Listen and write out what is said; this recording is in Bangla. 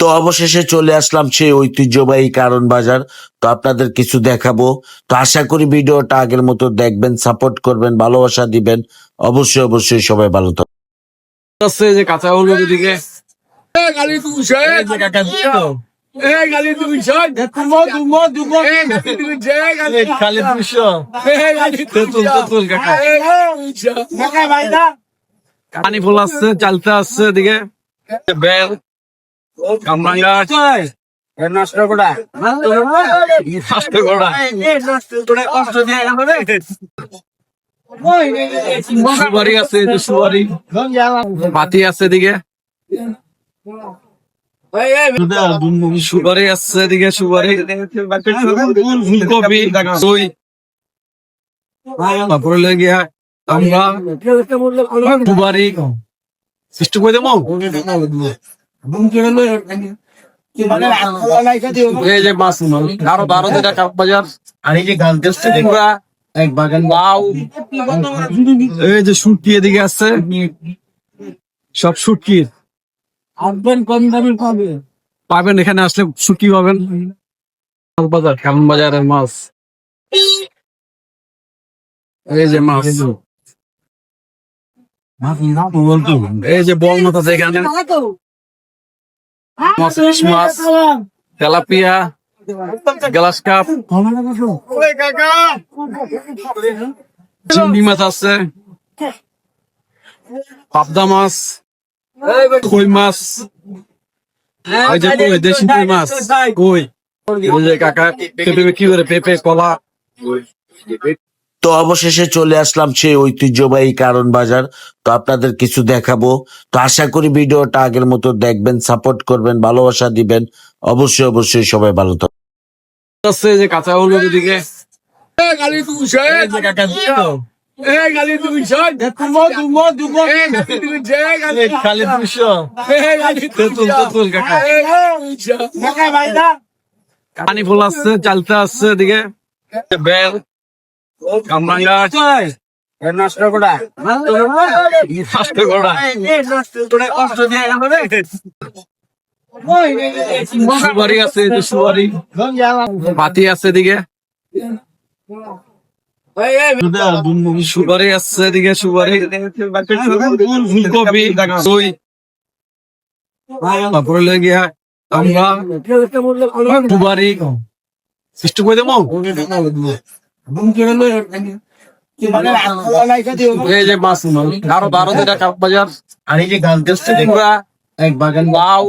তো অবশেষে চলে আসলাম সেই ঐতিহ্যবাহী কারণ বাজার। তো আপনাদের কিছু দেখাবো। তো আশা করি ভিডিওটা আগের মতো দেখবেন, সাপোর্ট করবেন, ভালোবাসা দিবেন। অবশ্যই অবশ্যই সবাই ভালো থাকবেন। আছে যে কাঁচা হলুদ দিকে গালি তুলছে কাকা দিও গালি তুলছে গালি তুলছে খালি 200 গালি তেতুল তেতুল কাকা পানি ফুল আসছে চালতে আসছে এদিকে বেল কামরাঙ্গা নষ্ট করা নষ্ট করা কষ্ট দিয়ে সুপারি আছে এই যে সুপারি পাতি আছে এদিকে সুপারি আছে এদিকে সুপারি ফুলকপি দই তারপরে লেগে আমরা সুপারি সৃষ্টি করে দেবো এই যে মাছ আরো 12 টাকা বাজার আর এই যে গান টেস্টে পুরা এক বাগান লাউ এই যে শুটকি এদিকে আছে সব শুটকি আসবেন কম দামে পাবে পাবেন এখানে আসলে শুটকি পাবেন বাজার কেমন বাজারের মাছ এই যে মাছ এই যে বল মাছ আছে এখানে মাছ ইলিশ মাছ তেলাপিয়া গ্লাস কাপ চিংড়ি মাছ আছে পাবদা মাছ কই মাছ এই যে কই দেশি কই মাছ কই এই যে কাকা পেঁপে কি করে পেঁপে কলা তো অবশেষে চলে আসলাম সেই ঐতিহ্যবাহী কারণ বাজার। তো আপনাদের কিছু দেখাবো। তো আশা করি ভিডিওটা আগের মতো দেখবেন, সাপোর্ট করবেন, ভালোবাসা দিবেন। অবশ্যই অবশ্যই সবাই ভালো থাকবেন। আছে যে কাঁচা হলুদ দিকে গালি তুলছে কাকা দিও গালি তুলছে গালি তুলছে খালি 200 তেতুল তেতুল কাকা পানি ফুল আসছে চালতে আসছে এদিকে বেল কামরাঙ্গা নষ্ট করা নষ্ট করা কষ্ট দিয়ে সুপারি আছে এই যে সুপারি পাতি আছে এদিকে সুপারি আছে এদিকে সুপারি ফুলকপি দই তারপরে লেগে আমরা সুপারি সৃষ্টি করে দেবো এই যে মাছ আরো 12 টাকা বাজার আর এই যে গান টেস্টে পুরা এক বাগান লাউ